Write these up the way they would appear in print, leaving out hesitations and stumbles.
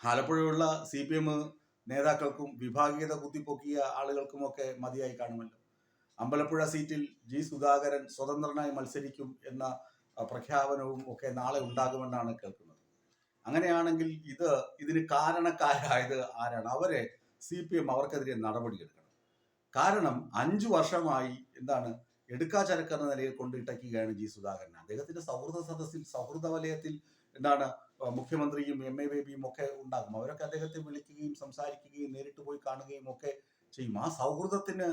ആലപ്പുഴയുള്ള CPM നേതാക്കൾക്കും വിഭാഗീയത കുത്തിപ്പൊക്കിയ ആളുകൾക്കുമൊക്കെ മതിയായി കാണുമല്ലോ. അമ്പലപ്പുഴ സീറ്റിൽ സുധാകരൻ സ്വതന്ത്രനായി മത്സരിക്കും എന്ന പ്രഖ്യാപനവും ഒക്കെ നാളെ ഉണ്ടാകുമെന്നാണ് കേൾക്കുന്നത്. അങ്ങനെയാണെങ്കിൽ ഇതിന് കാരണക്കാരായത് ആരാണ്? അവരെ CPM അവർക്കെതിരെ നടപടിയെടുക്കണം. കാരണം 5 വർഷമായി എടുക്കാചരക്കെന്ന നിലയിൽ കൊണ്ടിട്ടയ്ക്കുകയാണ് സുധാകരൻ. അദ്ദേഹത്തിന്റെ സൗഹൃദ സദസ്സിൽ, സൗഹൃദ വലയത്തിൽ മുഖ്യമന്ത്രിയും MA ബേബിയും ഒക്കെ ഉണ്ടാകും. അവരൊക്കെ അദ്ദേഹത്തെ വിളിക്കുകയും സംസാരിക്കുകയും നേരിട്ട് പോയി കാണുകയും ഒക്കെ ചെയ്യും. ആ സൗഹൃദത്തിന്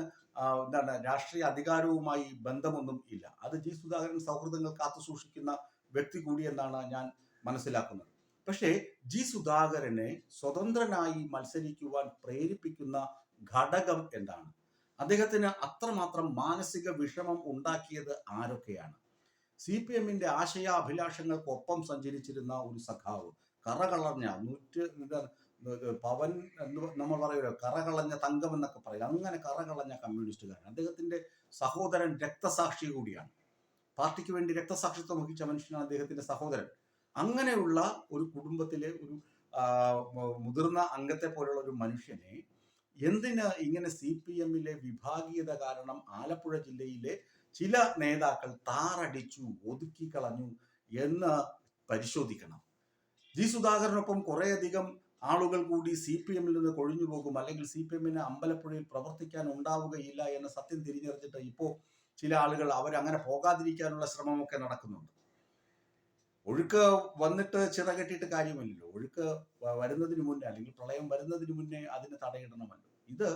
രാഷ്ട്രീയ അധികാരവുമായി ബന്ധമൊന്നും ഇല്ല. അത് സുധാകരൻ സൗഹൃദങ്ങൾ കാത്തു സൂക്ഷിക്കുന്ന വ്യക്തി കൂടിയെന്നാണ് ഞാൻ മനസ്സിലാക്കുന്നത്. പക്ഷേ സുധാകരനെ സ്വതന്ത്രനായി മത്സരിക്കുവാൻ പ്രേരിപ്പിക്കുന്ന ഘടകം എന്താണ്? അദ്ദേഹത്തിന് അത്രമാത്രം മാനസിക വിഷമം ഉണ്ടാക്കിയത് ആരൊക്കെയാണ്? CPM-ന്റെ ആശയാഭിലാഷങ്ങൾക്കൊപ്പം സഞ്ചരിച്ചിരുന്ന ഒരു സഖാവ്, കറകളഞ്ഞ പവൻ എന്ന് നമ്മൾ പറയുമല്ലോ, കറകളഞ്ഞ തങ്കം എന്നൊക്കെ പറയും, അങ്ങനെ കറകളഞ്ഞ കമ്മ്യൂണിസ്റ്റുകാരൻ. അദ്ദേഹത്തിന്റെ സഹോദരൻ രക്തസാക്ഷി കൂടിയാണ്. പാർട്ടിക്ക് വേണ്ടി രക്തസാക്ഷിത്വം വഹിച്ച മനുഷ്യനാണ് അദ്ദേഹത്തിന്റെ സഹോദരൻ. അങ്ങനെയുള്ള ഒരു കുടുംബത്തിലെ ഒരു മുതിർന്ന അംഗത്തെ പോലുള്ള ഒരു മനുഷ്യനെ എന്തിന് ഇങ്ങനെ CPM-ലെ വിഭാഗീയത കാരണം ആലപ്പുഴ ജില്ലയിലെ ചില നേതാക്കൾ താറടിച്ചു, ഒതുക്കിക്കളഞ്ഞു എന്ന് പരിശോധിക്കണം. സുധാകരനൊപ്പം കുറേയധികം ആളുകൾ കൂടി CPM-ൽ നിന്ന് കൊഴിഞ്ഞു പോകും, അല്ലെങ്കിൽ CPM-ന് അമ്പലപ്പുഴയിൽ പ്രവർത്തിക്കാൻ ഉണ്ടാവുകയില്ല എന്ന സത്യം തിരിച്ചറിഞ്ഞിട്ട് ഇപ്പോൾ ചില ആളുകൾ അവരങ്ങനെ പോകാതിരിക്കാനുള്ള ശ്രമമൊക്കെ നടക്കുന്നുണ്ട്. ഒഴുക്ക് വന്നിട്ട് ചിറകെട്ടിയിട്ട് കാര്യമില്ലല്ലോ. ഒഴുക്ക് വരുന്നതിന് മുന്നേ, അല്ലെങ്കിൽ പ്രളയം വരുന്നതിന് മുന്നേ അതിന് തടയിടണമല്ലോ. ഇത്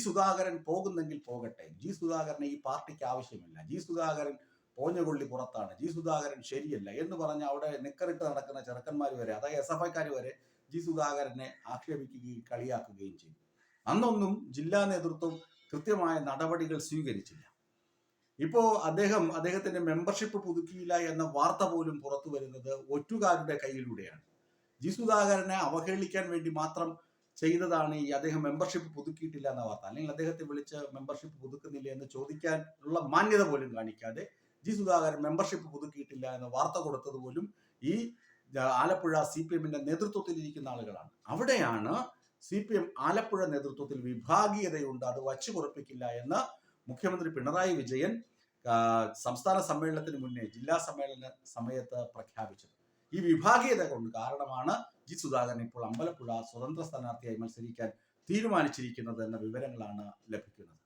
സുധാകരൻ പോകുന്നെങ്കിൽ പോകട്ടെ. സുധാകരനെ ഈ പാർട്ടിക്ക് ആവശ്യമില്ല. സുധാകരൻ പോഞ്ഞകൊള്ളി പുറത്താണ്, സുധാകരൻ ശരിയല്ല എന്ന് പറഞ്ഞ് അവിടെ നിക്കറിട്ട് നടക്കുന്ന ചെറുക്കന്മാർ വരെ, അതായത് SFI-ക്കാർ വരെ സുധാകരനെ ആക്ഷേപിക്കുകയും കളിയാക്കുകയും ചെയ്തു. അന്നൊന്നും ജില്ലാ നേതൃത്വം കൃത്യമായ നടപടികൾ സ്വീകരിച്ചില്ല. ഇപ്പോ അദ്ദേഹത്തിന്റെ മെമ്പർഷിപ്പ് പുതുക്കിയില്ല എന്ന വാർത്ത പോലും പുറത്തു വരുന്നത് ഒറ്റുകാരുടെ കയ്യിലൂടെയാണ്. സുധാകരനെ അവഹേളിക്കാൻ വേണ്ടി മാത്രം ചെയ്തതാണ് അദ്ദേഹം മെമ്പർഷിപ്പ് പുതുക്കിയിട്ടില്ല എന്ന വാർത്ത. അല്ലെങ്കിൽ അദ്ദേഹത്തെ വിളിച്ച് മെമ്പർഷിപ്പ് പുതുക്കുന്നില്ല എന്ന് ചോദിക്കാൻ ഉള്ള മാന്യത പോലും കാണിക്കാതെ സുധാകരൻ മെമ്പർഷിപ്പ് പുതുക്കിയിട്ടില്ല എന്ന വാർത്ത കൊടുത്തത് പോലും ഈ ആലപ്പുഴ CPM-ന്റെ നേതൃത്വത്തിൽ ഇരിക്കുന്ന ആളുകളാണ്. അവിടെയാണ് CPM ആലപ്പുഴ നേതൃത്വത്തിൽ വിഭാഗീയതയുണ്ട്, അത് വച്ചു പൊറപ്പിക്കില്ല എന്ന് മുഖ്യമന്ത്രി പിണറായി വിജയൻ സംസ്ഥാന സമ്മേളനത്തിന് മുന്നേ ജില്ലാ സമ്മേളന സമയത്ത് പ്രഖ്യാപിച്ചത്. ഈ വിഭാഗീയത കൊണ്ട് കാരണമാണ് സുധാകരൻ ഇപ്പോൾ അമ്പലപ്പുഴ സ്വതന്ത്ര സ്ഥാനാർത്ഥിയായി മത്സരിക്കാൻ തീരുമാനിച്ചിരിക്കുന്നത് എന്ന വിവരങ്ങളാണ് ലഭിക്കുന്നത്.